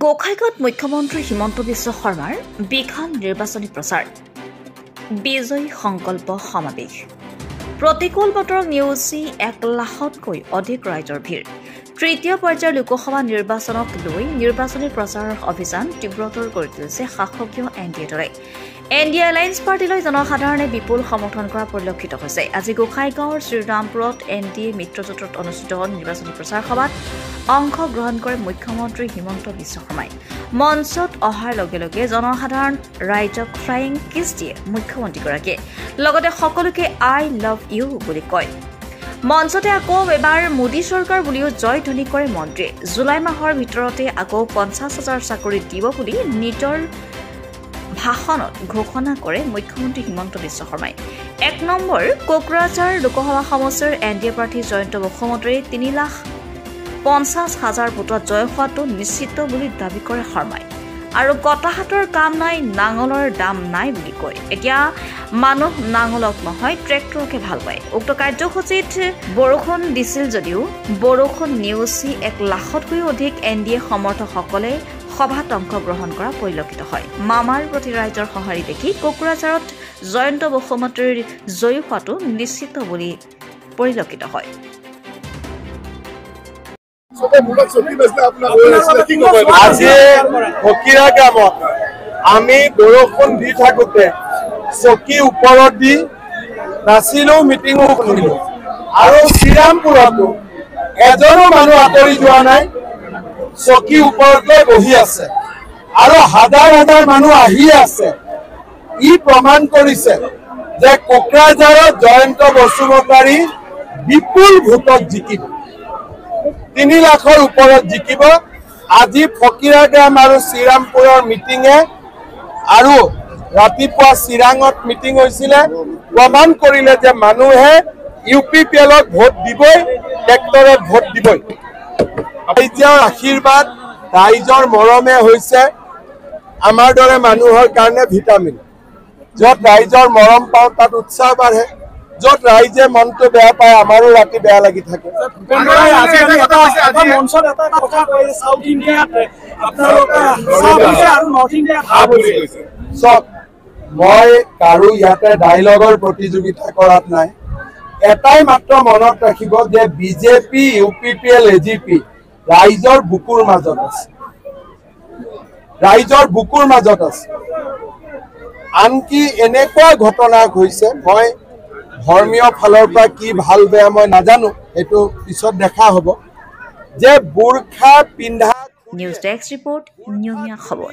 গোখাইগাঁৱত মুখ্যমন্ত্ৰী হিমন্ত বিশ্ব শৰ্মাৰ বিশাল নিৰ্বাচনী প্ৰচাৰ বিজয়ী সংকল্প সমাৱেশ প্ৰতিকূল বতৰক নেওচি 1 লাখতকৈ অধিক ৰাইজৰ ভিৰ তৃতীয় পৰ্যায়ৰ লোকসভা নিৰ্বাচনক লৈ নিৰ্বাচনী প্ৰচাৰৰ অভিযান তীব্ৰতৰ কৰি তুলিছে শাসকীয় এনডিএ দলে এনডিএ এলায়েন্স পাৰ্টিলৈ জনসাধাৰণে বিপুল সমৰ্থন কৰা পৰিলক্ষিত হৈছে আজি গোখাইগাঁৱৰ শ্ৰীৰামপুৰত এনডিএ মিত্ৰজোঁটত অনুষ্ঠিত নিৰ্বাচনী প্ৰচাৰ সভাত অংশগ্ৰহণ কৰে মুখ্যমন্ত্ৰী হিমন্ত বিশ্ব শৰ্মাই মঞ্চত অহাৰ লগে লগে জনসাধাৰণ ৰাইজক ফ্লাইং কিছ দিয়ে মুখ্যমন্ত্ৰীগৰাকীয়ে লগতে সকলোকে আই লাভ ইউ বুলি কয় মঞ্চতে আকৌ এবাৰ মোদী চৰকাৰ বুলিও জয় ধ্বনি কৰে মন্ত্ৰীয়ে জুলাই মাহৰ ভিতৰতে আকৌ 50,000 চাকৰি দিব বুলি নিজৰ ভাষণত ঘোষণা কৰে মুখ্যমন্ত্ৰী হিমন্ত বিশ্ব শৰ্মাই 1 নম্বৰ কোকৰাঝাৰ লোকসভা সমষ্টিৰ এনডিএ প্ৰাৰ্থী জয়ন্ত বসুমতাৰীৰ 3,50,000 ভোটত জয় হোৱাটো নিশ্চিত বুলি দাবী কৰে শৰ্মাই আৰু কটাহাতৰ কাম নাই নাঙলৰ দাম নাই বুলি কয় এতিয়া মানুহ নাঙলক নহয় ট্ৰেক্টৰকে ভাল পায় উক্ত কাৰ্যসূচীত বৰষুণ দিছিল যদিও বৰষুণ নেওচি 1 লাখতকৈ অধিক এনডিএ সমৰ্থকসকলে সভাত অংশগ্ৰহণ কৰা পৰিলক্ষিত হয় মামাৰ প্ৰতি ৰাইজৰ সঁহাৰি দেখি কোকৰাঝাৰত জয়ন্ত বসুমতাৰীৰ জয়ী হোৱাটো নিশ্চিত বুলি পৰিলক্ষিত হয় আজি ফকিৰা গ্ৰামত আমি বৰষুণ দি থাকোঁতে চকী ওপৰত দি নাচিলো মিটিঙো শুনিলো আৰু শ্ৰীৰামপুৰতো এজনো মানুহ আঁতৰি যোৱা নাই চকী ওপৰত গৈ বহি আছে আৰু হাজাৰ হাজাৰ মানুহ আহি আছে ই প্ৰমাণ কৰিছে যে কোকৰাঝাৰত জয়ন্ত বসুমতাৰী বিপুল ভোটত জিকিব 3 লাখৰ ওপৰত জিকিব আজি ফকিৰা গ্ৰাম আৰু শ্ৰীৰামপুৰৰ মিটিঙে আৰু ৰাতিপুৱা চিৰাঙত মিটিং হৈছিলে প্ৰমাণ কৰিলে যে মানুহে ইউপিপিএলত ভোট দিবই ট্ৰেক্টৰত ভোট দিবই ৰাইজৰ আশীৰ্বাদ ৰাইজৰ মৰমে হৈছে আমাৰ দৰে মানুহৰ কাৰণে ভিটামিন য'ত ৰাইজৰ মৰম পাওঁ তাত উৎসাহ বাঢ়ে য'ত ৰাইজে মনটো বেয়া পায় আমাৰো ৰাতি বেয়া লাগি থাকে মই কাৰো ইয়াতে ডাইলগৰ প্ৰতিযোগিতা কৰাত নাই এটাই মাত্ৰ মনত ৰাখিব যে বিজেপি ইউপিপিএল এজিপি ৰাইজৰ বুকুৰ মাজত আছে আনকি এনেকুৱা ঘটনা হৈছে মই ধৰ্মীয় ফালৰ পৰা কি ভাল বেয়া মই নাজানো এইটো পিছত দেখা হ'ব যে বুৰখা পিন্ধা নিউজ ডেস্ক ৰিপৰ্ট নিয়মীয়া খবৰ